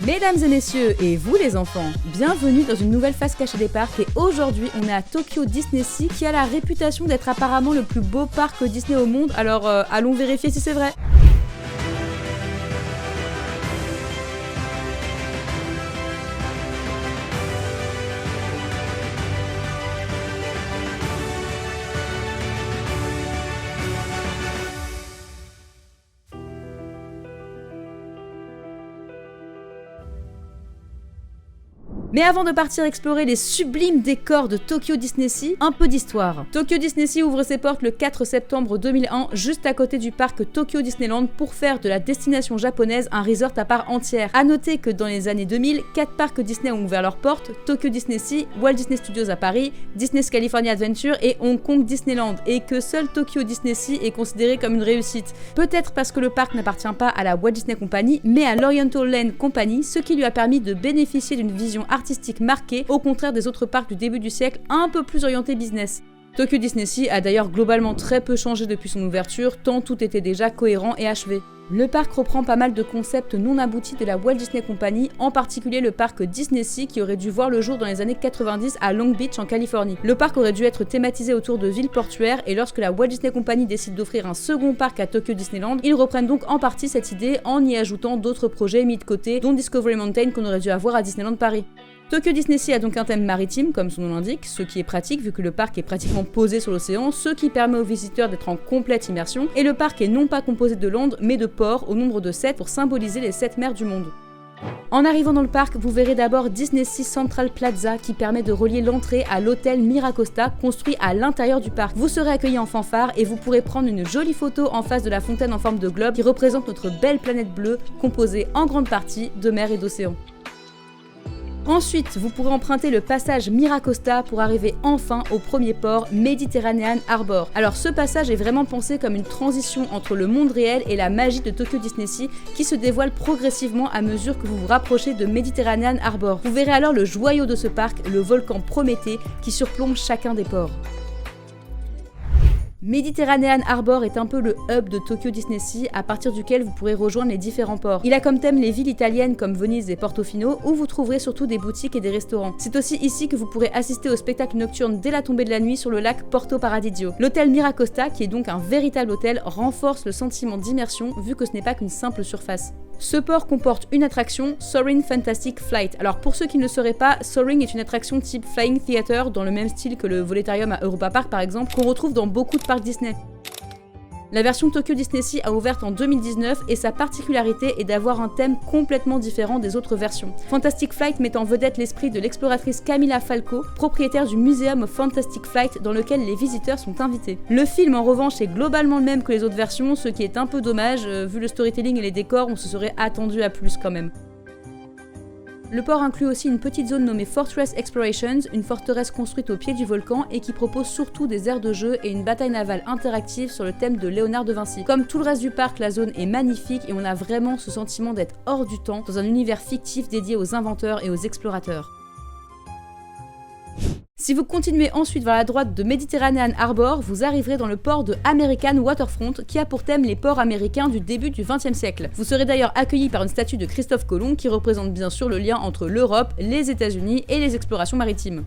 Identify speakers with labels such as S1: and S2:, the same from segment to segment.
S1: Mesdames et messieurs, et vous les enfants, bienvenue dans une nouvelle face cachée des parcs et aujourd'hui on est à Tokyo Disney-Sea qui a la réputation d'être apparemment le plus beau parc Disney au monde, alors allons vérifier si c'est vrai. Mais avant de partir explorer les sublimes décors de Tokyo Disney-Sea, un peu d'histoire. Tokyo Disney-Sea ouvre ses portes le 4 septembre 2001, juste à côté du parc Tokyo Disneyland, pour faire de la destination japonaise un resort à part entière. A noter que dans les années 2000, 4 parcs Disney ont ouvert leurs portes, Tokyo Disney-Sea, Walt Disney Studios à Paris, Disney's California Adventure et Hong Kong Disneyland, et que seul Tokyo Disney-Sea est considéré comme une réussite. Peut-être parce que le parc n'appartient pas à la Walt Disney Company, mais à l'Oriental Land Company, ce qui lui a permis de bénéficier d'une vision artistique marquée, au contraire des autres parcs du début du siècle, un peu plus orientés business. Tokyo Disney-Sea a d'ailleurs globalement très peu changé depuis son ouverture, tant tout était déjà cohérent et achevé. Le parc reprend pas mal de concepts non aboutis de la Walt Disney Company, en particulier le parc Disney-Sea qui aurait dû voir le jour dans les années 90 à Long Beach en Californie. Le parc aurait dû être thématisé autour de villes portuaires et lorsque la Walt Disney Company décide d'offrir un second parc à Tokyo Disneyland, ils reprennent donc en partie cette idée en y ajoutant d'autres projets mis de côté, dont Discovery Mountain qu'on aurait dû avoir à Disneyland Paris. Tokyo Disney-Sea a donc un thème maritime, comme son nom l'indique, ce qui est pratique vu que le parc est pratiquement posé sur l'océan, ce qui permet aux visiteurs d'être en complète immersion, et le parc est non pas composé de landes, mais de ports, au nombre de 7 pour symboliser les 7 mers du monde. En arrivant dans le parc, vous verrez d'abord Disney-Sea Central Plaza qui permet de relier l'entrée à l'hôtel Miracosta construit à l'intérieur du parc. Vous serez accueillis en fanfare et vous pourrez prendre une jolie photo en face de la fontaine en forme de globe qui représente notre belle planète bleue composée en grande partie de mer et d'océan. Ensuite, vous pourrez emprunter le passage Miracosta pour arriver enfin au premier port, Mediterranean Harbor. Alors ce passage est vraiment pensé comme une transition entre le monde réel et la magie de Tokyo Disney-Sea qui se dévoile progressivement à mesure que vous vous rapprochez de Mediterranean Harbor. Vous verrez alors le joyau de ce parc, le volcan Prométhée, qui surplombe chacun des ports. Mediterranean Harbor est un peu le hub de Tokyo Disney-Sea à partir duquel vous pourrez rejoindre les différents ports. Il a comme thème les villes italiennes comme Venise et Portofino où vous trouverez surtout des boutiques et des restaurants. C'est aussi ici que vous pourrez assister au spectacle nocturne dès la tombée de la nuit sur le lac Porto Paradiso. L'hôtel Miracosta, qui est donc un véritable hôtel, renforce le sentiment d'immersion vu que ce n'est pas qu'une simple surface. Ce port comporte une attraction, Soaring Fantastic Flight. Alors pour ceux qui ne le sauraient pas, Soaring est une attraction type Flying Theater dans le même style que le Voletarium à Europa Park par exemple, qu'on retrouve dans beaucoup de parcs Disney. La version Tokyo Disney-Sea a ouvert en 2019 et sa particularité est d'avoir un thème complètement différent des autres versions. Fantastic Flight met en vedette l'esprit de l'exploratrice Camilla Falco, propriétaire du Museum of Fantastic Flight dans lequel les visiteurs sont invités. Le film en revanche est globalement le même que les autres versions, ce qui est un peu dommage, vu le storytelling et les décors, on se serait attendu à plus quand même. Le port inclut aussi une petite zone nommée Fortress Explorations, une forteresse construite au pied du volcan et qui propose surtout des aires de jeu et une bataille navale interactive sur le thème de Léonard de Vinci. Comme tout le reste du parc, la zone est magnifique et on a vraiment ce sentiment d'être hors du temps dans un univers fictif dédié aux inventeurs et aux explorateurs. Si vous continuez ensuite vers la droite de Mediterranean Harbor, vous arriverez dans le port de American Waterfront qui a pour thème les ports américains du début du XXe siècle. Vous serez d'ailleurs accueillis par une statue de Christophe Colomb qui représente bien sûr le lien entre l'Europe, les États-Unis et les explorations maritimes.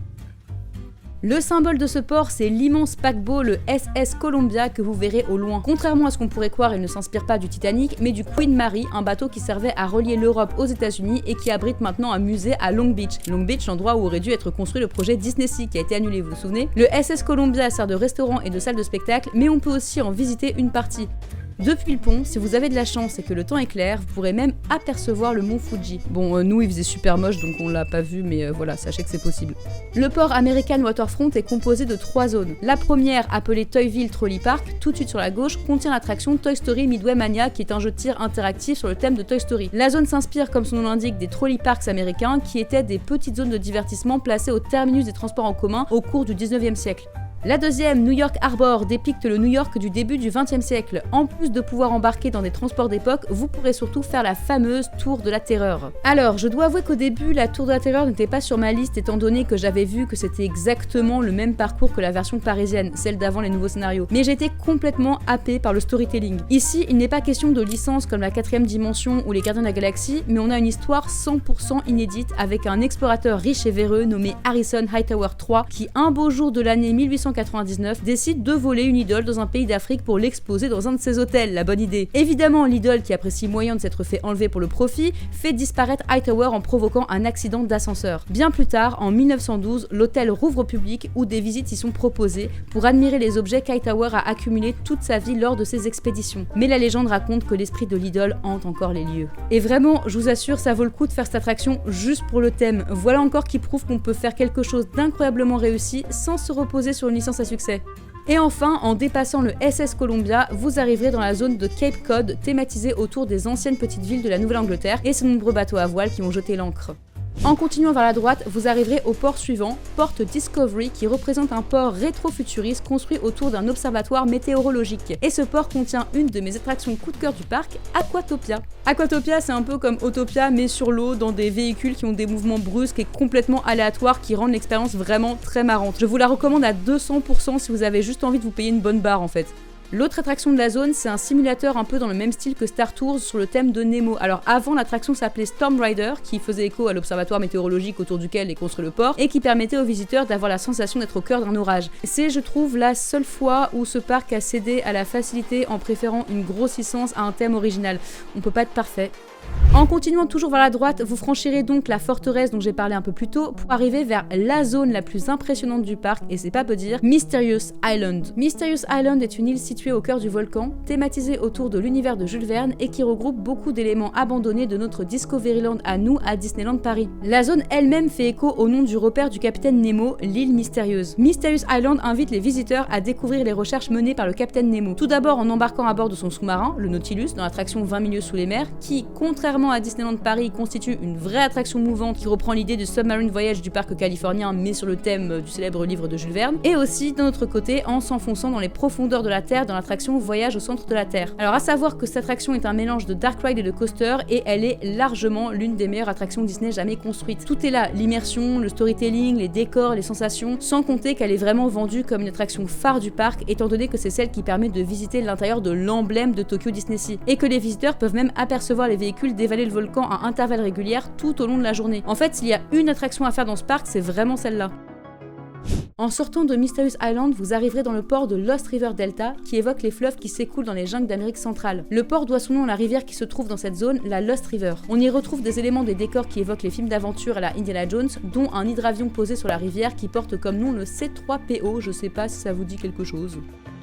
S1: Le symbole de ce port, c'est l'immense paquebot, le SS Columbia, que vous verrez au loin. Contrairement à ce qu'on pourrait croire, il ne s'inspire pas du Titanic, mais du Queen Mary, un bateau qui servait à relier l'Europe aux États-Unis et qui abrite maintenant un musée à Long Beach. Long Beach, l'endroit où aurait dû être construit le projet Disney-Sea, qui a été annulé, vous vous souvenez? Le SS Columbia sert de restaurant et de salle de spectacle, mais on peut aussi en visiter une partie. Depuis le pont, si vous avez de la chance et que le temps est clair, vous pourrez même apercevoir le mont Fuji. Bon, nous il faisait super moche donc on l'a pas vu, mais voilà, sachez que c'est possible. Le port American Waterfront est composé de 3 zones. La première, appelée Toyville Trolley Park, tout de suite sur la gauche, contient l'attraction Toy Story Midway Mania, qui est un jeu de tir interactif sur le thème de Toy Story. La zone s'inspire, comme son nom l'indique, des trolley parks américains, qui étaient des petites zones de divertissement placées au terminus des transports en commun au cours du 19e siècle. La deuxième, New York Harbor, dépicte le New York du début du XXe siècle. En plus de pouvoir embarquer dans des transports d'époque, vous pourrez surtout faire la fameuse Tour de la Terreur. Alors, je dois avouer qu'au début, la Tour de la Terreur n'était pas sur ma liste étant donné que j'avais vu que c'était exactement le même parcours que la version parisienne, celle d'avant les nouveaux scénarios. Mais j'ai été complètement happée par le storytelling. Ici, il n'est pas question de licence comme la 4ème dimension ou les Gardiens de la Galaxie, mais on a une histoire 100% inédite avec un explorateur riche et véreux nommé Harrison Hightower III qui, un beau jour de l'année 1899, décide de voler une idole dans un pays d'Afrique pour l'exposer dans un de ses hôtels. La bonne idée. Évidemment, l'idole, qui apprécie moyen de s'être fait enlever pour le profit, fait disparaître Hightower en provoquant un accident d'ascenseur. Bien plus tard, en 1912, l'hôtel rouvre au public où des visites y sont proposées pour admirer les objets qu'Hightower a accumulés toute sa vie lors de ses expéditions. Mais la légende raconte que l'esprit de l'idole hante encore les lieux. Et vraiment, je vous assure, ça vaut le coup de faire cette attraction juste pour le thème. Voilà encore qui prouve qu'on peut faire quelque chose d'incroyablement réussi sans se reposer sur une licence à succès. Et enfin, en dépassant le SS Columbia, vous arriverez dans la zone de Cape Cod, thématisée autour des anciennes petites villes de la Nouvelle-Angleterre et ses nombreux bateaux à voile qui ont jeté l'ancre. En continuant vers la droite, vous arriverez au port suivant, Port Discovery, qui représente un port rétro-futuriste construit autour d'un observatoire météorologique. Et ce port contient une de mes attractions coup de cœur du parc, Aquatopia. Aquatopia, c'est un peu comme Autopia, mais sur l'eau, dans des véhicules qui ont des mouvements brusques et complètement aléatoires qui rendent l'expérience vraiment très marrante. Je vous la recommande à 200% si vous avez juste envie de vous payer une bonne barre en fait. L'autre attraction de la zone, c'est un simulateur un peu dans le même style que Star Tours sur le thème de Nemo. Alors avant, l'attraction s'appelait Storm Rider, qui faisait écho à l'observatoire météorologique autour duquel est construit le port, et qui permettait aux visiteurs d'avoir la sensation d'être au cœur d'un orage. C'est, je trouve, la seule fois où ce parc a cédé à la facilité en préférant une grosse licence à un thème original. On peut pas être parfait. En continuant toujours vers la droite, vous franchirez donc la forteresse dont j'ai parlé un peu plus tôt pour arriver vers la zone la plus impressionnante du parc, et c'est pas peu dire, Mysterious Island. Mysterious Island est une île située au cœur du volcan, thématisée autour de l'univers de Jules Verne et qui regroupe beaucoup d'éléments abandonnés de notre Discoveryland à nous à Disneyland Paris. La zone elle-même fait écho au nom du repère du capitaine Nemo, l'île mystérieuse. Mysterious Island invite les visiteurs à découvrir les recherches menées par le capitaine Nemo. Tout d'abord en embarquant à bord de son sous-marin, le Nautilus, dans l'attraction 20 milieux sous les mers, qui, contrairement à Disneyland Paris, constitue une vraie attraction mouvante qui reprend l'idée du Submarine Voyage du parc californien mais sur le thème du célèbre livre de Jules Verne, et aussi d'un autre côté en s'enfonçant dans les profondeurs de la Terre dans l'attraction Voyage au centre de la Terre. Alors à savoir que cette attraction est un mélange de dark ride et de coaster et elle est largement l'une des meilleures attractions Disney jamais construites. Tout est là, l'immersion, le storytelling, les décors, les sensations, sans compter qu'elle est vraiment vendue comme une attraction phare du parc étant donné que c'est celle qui permet de visiter l'intérieur de l'emblème de Tokyo Disney-Sea et que les visiteurs peuvent même apercevoir les véhicules dévaler le volcan à intervalles réguliers tout au long de la journée. En fait, s'il y a une attraction à faire dans ce parc, c'est vraiment celle-là. En sortant de Mysterious Island, vous arriverez dans le port de Lost River Delta, qui évoque les fleuves qui s'écoulent dans les jungles d'Amérique centrale. Le port doit son nom à la rivière qui se trouve dans cette zone, la Lost River. On y retrouve des éléments des décors qui évoquent les films d'aventure à la Indiana Jones, dont un hydravion posé sur la rivière qui porte comme nom le C3PO, je sais pas si ça vous dit quelque chose.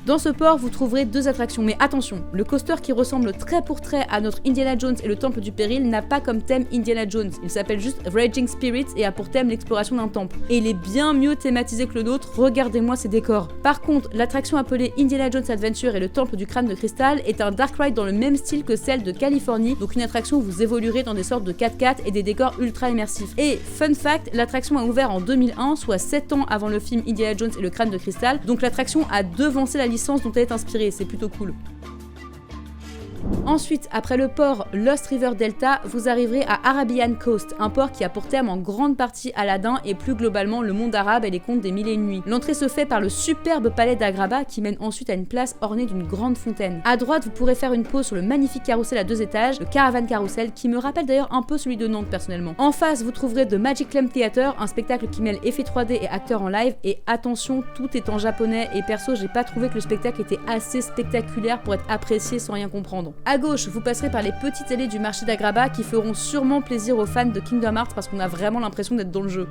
S1: Dans ce port, vous trouverez deux attractions, mais attention, le coaster qui ressemble trait pour trait à notre Indiana Jones et le Temple du Péril n'a pas comme thème Indiana Jones, il s'appelle juste Raging Spirits et a pour thème l'exploration d'un temple. Et il est bien mieux thématisé que le nôtre, regardez-moi ces décors. Par contre, l'attraction appelée Indiana Jones Adventure et le Temple du Crâne de Cristal est un dark ride dans le même style que celle de Californie, donc une attraction où vous évoluerez dans des sortes de 4x4 et des décors ultra immersifs. Et fun fact, l'attraction a ouvert en 2001, soit 7 ans avant le film Indiana Jones et le Crâne de Cristal, donc l'attraction a devancé la licence dont elle est inspirée, c'est plutôt cool. Ensuite, après le port Lost River Delta, vous arriverez à Arabian Coast, un port qui a pour thème en grande partie Aladdin et plus globalement le monde arabe et les contes des mille et une nuits. L'entrée se fait par le superbe palais d'Agraba qui mène ensuite à une place ornée d'une grande fontaine. À droite, vous pourrez faire une pause sur le magnifique carrousel à 2 étages, le Caravan Carousel, qui me rappelle d'ailleurs un peu celui de Nantes personnellement. En face, vous trouverez The Magic Lamp Theater, un spectacle qui mêle effets 3D et acteurs en live, et attention, tout est en japonais et perso, j'ai pas trouvé que le spectacle était assez spectaculaire pour être apprécié sans rien comprendre. À gauche, vous passerez par les petites allées du marché d'Agraba qui feront sûrement plaisir aux fans de Kingdom Hearts parce qu'on a vraiment l'impression d'être dans le jeu.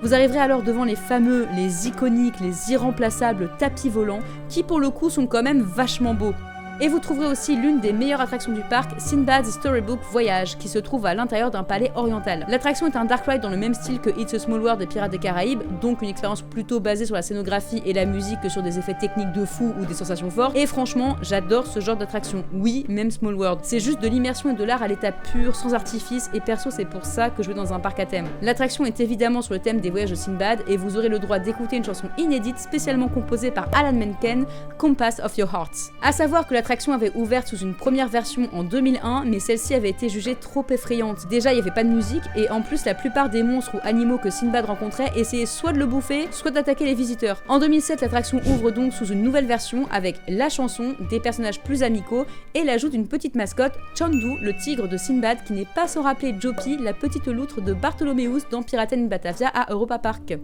S1: Vous arriverez alors devant les fameux, les iconiques, les irremplaçables tapis volants qui pour le coup sont quand même vachement beaux. Et vous trouverez aussi l'une des meilleures attractions du parc, Sinbad's Storybook Voyage, qui se trouve à l'intérieur d'un palais oriental. L'attraction est un dark ride dans le même style que It's a Small World des Pirates des Caraïbes, donc une expérience plutôt basée sur la scénographie et la musique que sur des effets techniques de fou ou des sensations fortes. Et franchement, j'adore ce genre d'attraction. Oui, même Small World. C'est juste de l'immersion et de l'art à l'état pur, sans artifice, et perso c'est pour ça que je vais dans un parc à thème. L'attraction est évidemment sur le thème des voyages de Sinbad, et vous aurez le droit d'écouter une chanson inédite spécialement composée par Alan Menken, Compass of Your Hearts. A savoir que l'attraction avait ouvert sous une première version en 2001, mais celle-ci avait été jugée trop effrayante. Déjà, il n'y avait pas de musique, et en plus, la plupart des monstres ou animaux que Sinbad rencontrait essayaient soit de le bouffer, soit d'attaquer les visiteurs. En 2007, l'attraction ouvre donc sous une nouvelle version avec la chanson, des personnages plus amicaux et l'ajout d'une petite mascotte, Chandu, le tigre de Sinbad, qui n'est pas sans rappeler Jopi, la petite loutre de Bartholomeus dans Pirates in Batavia à Europa Park.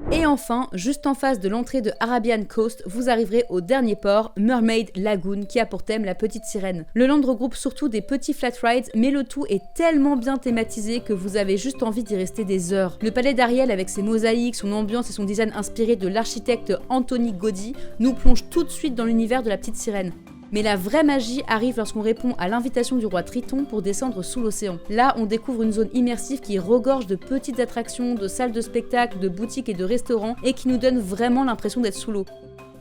S1: Et enfin, juste en face de l'entrée de Arabian Coast, vous arriverez au dernier port, Mermaid Lagoon, qui a pour thème la petite sirène. Le land regroupe surtout des petits flat rides, mais le tout est tellement bien thématisé que vous avez juste envie d'y rester des heures. Le palais d'Ariel avec ses mosaïques, son ambiance et son design inspiré de l'architecte Anthony Gaudí nous plonge tout de suite dans l'univers de la petite sirène. Mais la vraie magie arrive lorsqu'on répond à l'invitation du roi Triton pour descendre sous l'océan. Là, on découvre une zone immersive qui regorge de petites attractions, de salles de spectacle, de boutiques et de restaurants et qui nous donne vraiment l'impression d'être sous l'eau.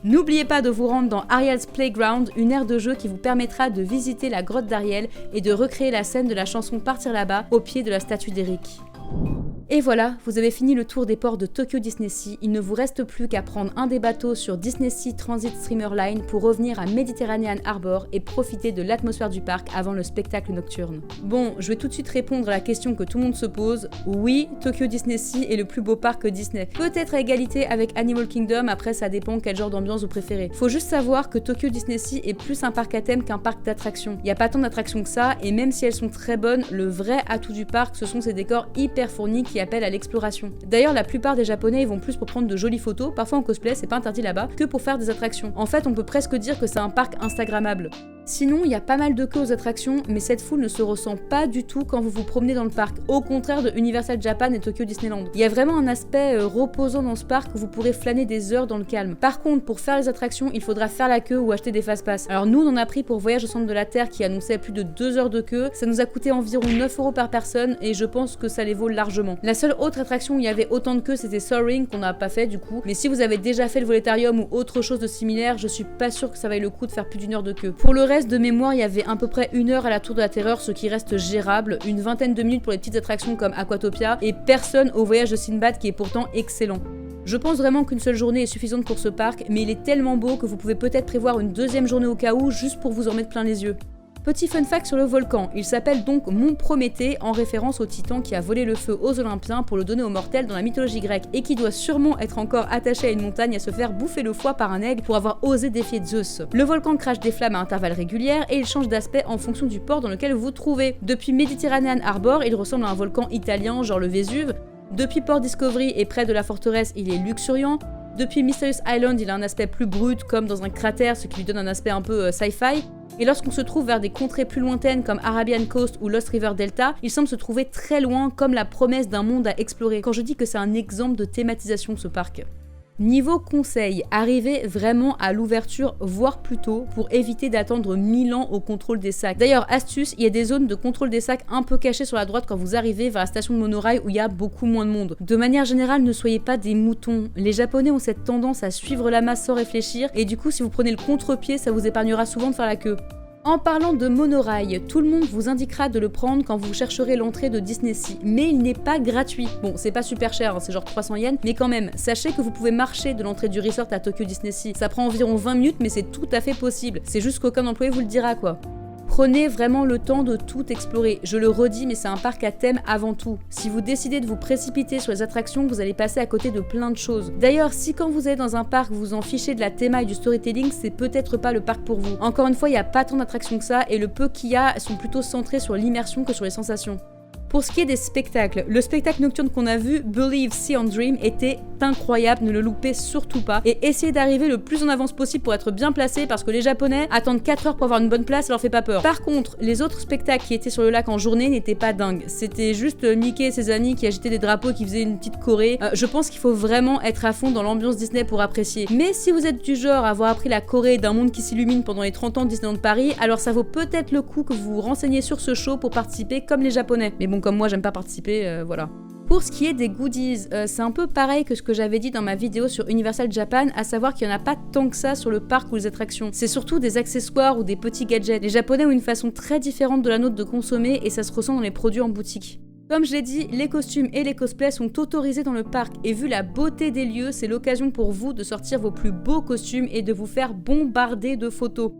S1: N'oubliez pas de vous rendre dans Ariel's Playground, une aire de jeu qui vous permettra de visiter la grotte d'Ariel et de recréer la scène de la chanson Partir là-bas au pied de la statue d'Eric. Et voilà, vous avez fini le tour des ports de Tokyo DisneySea, il ne vous reste plus qu'à prendre un des bateaux sur DisneySea Transit Streamer Line pour revenir à Mediterranean Harbour et profiter de l'atmosphère du parc avant le spectacle nocturne. Bon, je vais tout de suite répondre à la question que tout le monde se pose. Oui, Tokyo DisneySea est le plus beau parc que Disney. Peut-être à égalité avec Animal Kingdom, après ça dépend quel genre d'ambiance vous préférez. Faut juste savoir que Tokyo DisneySea est plus un parc à thème qu'un parc d'attractions. Il y a pas tant d'attractions que ça, et même si elles sont très bonnes, le vrai atout du parc, ce sont ces décors hyper fournis qui appellent à l'exploration. D'ailleurs, la plupart des Japonais ils vont plus pour prendre de jolies photos, parfois en cosplay, c'est pas interdit là-bas, que pour faire des attractions. En fait, on peut presque dire que c'est un parc instagrammable. Sinon, il y a pas mal de queues aux attractions, mais cette foule ne se ressent pas du tout quand vous vous promenez dans le parc, au contraire de Universal Japan et Tokyo Disneyland. Il y a vraiment un aspect reposant dans ce parc où vous pourrez flâner des heures dans le calme. Par contre, pour faire les attractions, il faudra faire la queue ou acheter des fast-pass. Alors nous, on en a pris pour Voyage au centre de la Terre qui annonçait plus de 2 heures de queue, ça nous a coûté environ 9 € par personne et je pense que ça les vaut largement. La seule autre attraction où il y avait autant de queue, c'était Soaring, qu'on n'a pas fait du coup, mais si vous avez déjà fait le Voletarium ou autre chose de similaire, je suis pas sûre que ça vaille le coup de faire plus d'1 heure de queue. Pour le reste, de mémoire, il y avait à peu près 1 heure à la Tour de la Terreur, ce qui reste gérable, une vingtaine de minutes pour les petites attractions comme Aquatopia, et personne au voyage de Sinbad qui est pourtant excellent. Je pense vraiment qu'une seule journée est suffisante pour ce parc, mais il est tellement beau que vous pouvez peut-être prévoir une deuxième journée au cas où, juste pour vous en mettre plein les yeux. Petit fun fact sur le volcan, il s'appelle donc Mont Prométhée en référence au titan qui a volé le feu aux Olympiens pour le donner aux mortels dans la mythologie grecque et qui doit sûrement être encore attaché à une montagne à se faire bouffer le foie par un aigle pour avoir osé défier Zeus. Le volcan crache des flammes à intervalles réguliers et il change d'aspect en fonction du port dans lequel vous vous trouvez. Depuis Mediterranean Harbour, il ressemble à un volcan italien genre le Vésuve. Depuis Port Discovery et près de la forteresse, il est luxuriant. Depuis Mysterious Island, il a un aspect plus brut comme dans un cratère, ce qui lui donne un aspect un peu sci-fi. Et lorsqu'on se trouve vers des contrées plus lointaines comme Arabian Coast ou Lost River Delta, il semble se trouver très loin comme la promesse d'un monde à explorer. Quand je dis que c'est un exemple de thématisation ce parc. Niveau conseil, arrivez vraiment à l'ouverture, voire plus tôt, pour éviter d'attendre 1000 ans au contrôle des sacs. D'ailleurs, astuce, il y a des zones de contrôle des sacs un peu cachées sur la droite quand vous arrivez vers la station de monorail où il y a beaucoup moins de monde. De manière générale, ne soyez pas des moutons. Les Japonais ont cette tendance à suivre la masse sans réfléchir, et du coup, si vous prenez le contre-pied, ça vous épargnera souvent de faire la queue. En parlant de monorail, tout le monde vous indiquera de le prendre quand vous chercherez l'entrée de DisneySea, mais il n'est pas gratuit. Bon, c'est pas super cher, hein, c'est genre 300 yens, mais quand même, sachez que vous pouvez marcher de l'entrée du resort à Tokyo DisneySea. Ça prend environ 20 minutes, mais c'est tout à fait possible. C'est juste qu'aucun employé vous le dira, quoi. Prenez vraiment le temps de tout explorer. Je le redis, mais c'est un parc à thème avant tout. Si vous décidez de vous précipiter sur les attractions, vous allez passer à côté de plein de choses. D'ailleurs, si quand vous êtes dans un parc, vous en fichez de la théma et du storytelling, c'est peut-être pas le parc pour vous. Encore une fois, il n'y a pas tant d'attractions que ça, et le peu qu'il y a sont plutôt centrées sur l'immersion que sur les sensations. Pour ce qui est des spectacles, le spectacle nocturne qu'on a vu, Believe, See and Dream, était incroyable, ne le loupez surtout pas. Et essayez d'arriver le plus en avance possible pour être bien placé parce que les Japonais attendent 4 heures pour avoir une bonne place, ça leur fait pas peur. Par contre, les autres spectacles qui étaient sur le lac en journée n'étaient pas dingues. C'était juste Mickey et ses amis qui agitaient des drapeaux, qui faisaient une petite choré. Je pense qu'il faut vraiment être à fond dans l'ambiance Disney pour apprécier. Mais si vous êtes du genre à avoir appris la choré d'un monde qui s'illumine pendant les 30 ans de Disneyland Paris, alors ça vaut peut-être le coup que vous vous renseigniez sur ce show pour participer comme les Japonais. Mais bon, comme moi j'aime pas participer, voilà. Pour ce qui est des goodies, c'est un peu pareil que ce que j'avais dit dans ma vidéo sur Universal Japan, à savoir qu'il n'y en a pas tant que ça sur le parc ou les attractions. C'est surtout des accessoires ou des petits gadgets. Les Japonais ont une façon très différente de la nôtre de consommer et ça se ressent dans les produits en boutique. Comme je l'ai dit, les costumes et les cosplays sont autorisés dans le parc et vu la beauté des lieux, c'est l'occasion pour vous de sortir vos plus beaux costumes et de vous faire bombarder de photos.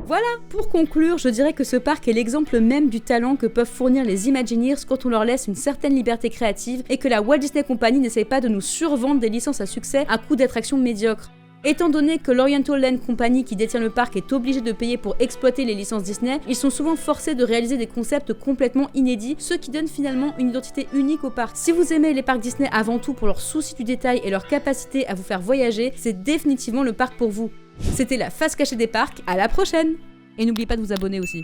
S1: Voilà, pour conclure, je dirais que ce parc est l'exemple même du talent que peuvent fournir les Imagineers quand on leur laisse une certaine liberté créative et que la Walt Disney Company n'essaye pas de nous survendre des licences à succès à coût d'attractions médiocres. Étant donné que l'Oriental Land Company qui détient le parc est obligée de payer pour exploiter les licences Disney, ils sont souvent forcés de réaliser des concepts complètement inédits, ce qui donne finalement une identité unique au parc. Si vous aimez les parcs Disney avant tout pour leur souci du détail et leur capacité à vous faire voyager, c'est définitivement le parc pour vous. C'était la face cachée des parcs, à la prochaine! Et n'oubliez pas de vous abonner aussi.